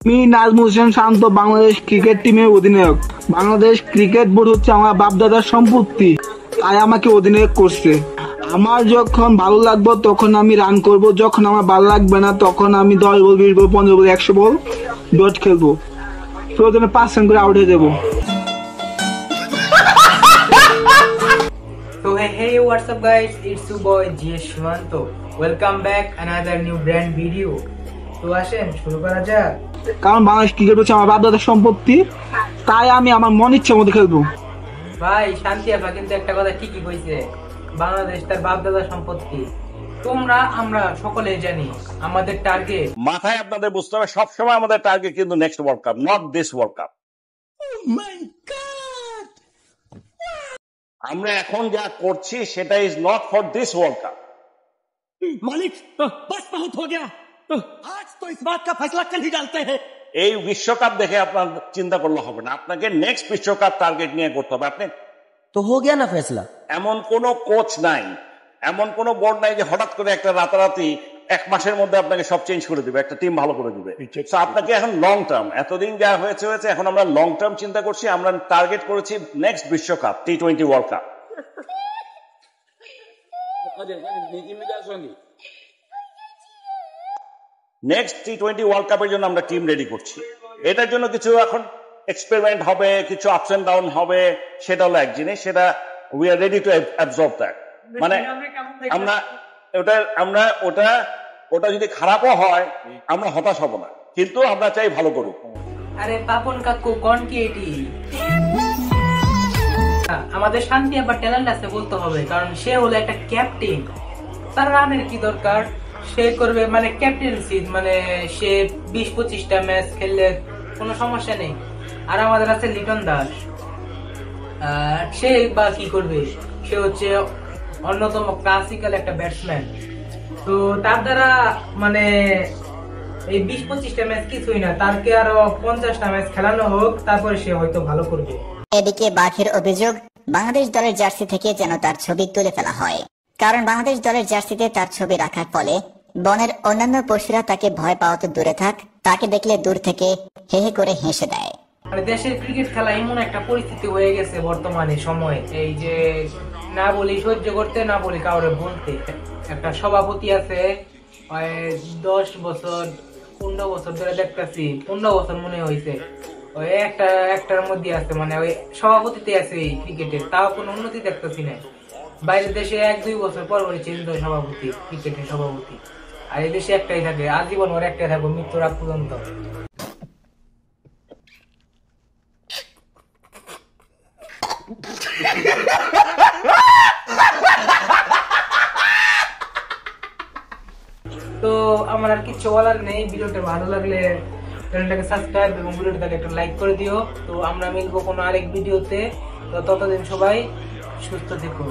আমি নাজমুল হোসেন শান্ত, বাংলাদেশ ক্রিকেট টিমের অধিনায়ক। বাংলাদেশ ক্রিকেট বোর্ড হচ্ছে আমার বাপদাদার সম্পত্তি, তাই আমাকে অধিনায়ক করছে। আমার যখন ভালো লাগবে তখন আমি রান করব, যখন আমার ভালো লাগবে না তখন আমি 10 বল, 20 বল, 15 বল, 100 বল ডট খেলবো, প্রয়োজনে 5 রান করে আউট হয়ে যাবো। So hey, what's up guys, it's your boy GS Shivanto. Welcome back another new brand video. তো আসেন শুরু করা যাক। কারণ বাংলাদেশ ক্রিকেট হচ্ছে আমার বাপদাদার সম্পত্তি, তাই আমি আমার মন ইচ্ছা মতো খেলবো। ভাই শান্তি আপা কিন্তু একটা কথা ঠিকই কইছে, বাংলাদেশ তার বাপ দাদার সম্পত্তি। তোমরা আমরা সকলে জানি আমাদের টার্গেট মাথায় আপনাদের বুঝতে হবে সবসময় আমাদের টার্গেট কিন্তু next world cup, not this world cup. আমরা এখন যা করছি সেটা is not for this world cup. मालिक बस बहुत हो गया, आज तो इस बात का फैसला कल ही डालते हैं। এই বিশ্বকাপ দেখে আপনার চিন্তা করলে হবে না, আপনাকে নেক্সট বিশ্বকাপ টার্গেট নিয়ে করতে হবে। আপনি तो हो गया ना फैसला। এমন কোন কোচ নাই, এমন কোন বোর্ড নাই যে হঠাৎ করে একটা রাতারাতি 1 মাসের মধ্যে আপনাকে সব চেঞ্জ করে দিবে, একটা টিম ভালো করে দিবে। So আপনাকে এখন লং টার্ম, এতদিন যা হয়েছে হয়েছে, এখন আমরা লং টার্ম চিন্তা করছি। আমরা টার্গেট করেছি নেক্সট বিশ্বকাপ, T20 world cup. Next T20 world কাপের জন্য আমরা টিম রেডি করছি। এটার জন্য কিছু এখন এক্সপেরিমেন্ট হবে, কিছু আপস এন্ড ডাউন হবে, সেটা হলো এক জিনিস। সেটা we are ready to absorb that. মানে ওটা যদি খারাপও হয় আমরা হতাশ হব না, কিন্তু আমরা চাই ভালো করুক। আরে পাপন কাকু কোন কি এটি? আমাদের শান্তি আবার ট্যালেন্ট আছে বলতে হবে, কারণ সে হলো একটা ক্যাপ্টেন। তার রানের কি দরকার, সে করবে মানে ক্যাপ্টেন্সি, মানে সে 20-25টা ম্যাচ খেললে কোনো সমস্যা নেই। আর আমাদের আছে লিটন দাস, সে বা কি করবে, সে হচ্ছে অন্যতম ক্লাসিক্যাল একটা ব্যাটসম্যান। তো তার দ্বারা মানে এই 20-25টা ম্যাচ কিছুই না, তারকে আরো 50টা ম্যাচ খেলানো হোক, তারপরে সে হয়তো ভালো করবে। এদিকে বাঘের অভিযোগ, বাংলাদেশ দলের জার্সি থেকে যেন তার ছবি তুলে ফেলা হয়, কারণ বাংলাদেশ দলের জার্সিতে তার ছবি রাখার ফলে বনের অন্যান্য পশুরা তাকে ভয় পাওয়া তো দূরে থাক, তাকে দেখলে দূর থেকে হে হে করে হেসে দেয়। মানে দেশের ক্রিকেট খেলা এমন একটা পরিস্থিতি হয়ে গেছে বর্তমানে সময়ে, এই যে না বলি সহ্য করতে, না বলি কাউরে বলতে। একটা সভাপতি আছে, 10 বছর 15 বছর ধরে দেখতেছি, 15 বছর মনে হয়েছে, ওই একটার মধ্যে আছে, মানে ওই সভাপতিতে আছে এই ক্রিকেটের, তাও কোনো উন্নতি দেখতেছি না। বাইরের দেশে 1-2 বছর পর চেঞ্জ হয় সভাপতি, ক্রিকেটের সভাপতি। আর এই দেশে একটাই থাকে, আজীবন ওর একটাই থাকবে, মৃত্যুর আগ পর্যন্ত। তো আমার আর কিছু বলার নেই। ভিডিওটা ভালো লাগলে চ্যানেলটাকে সাবস্ক্রাইব এবং ভিডিওটাকে একটা লাইক করে দিও। তো আমরা মিলবো কোনো আরেক ভিডিওতে। তো ততদিন সবাই সুস্থ থেকো।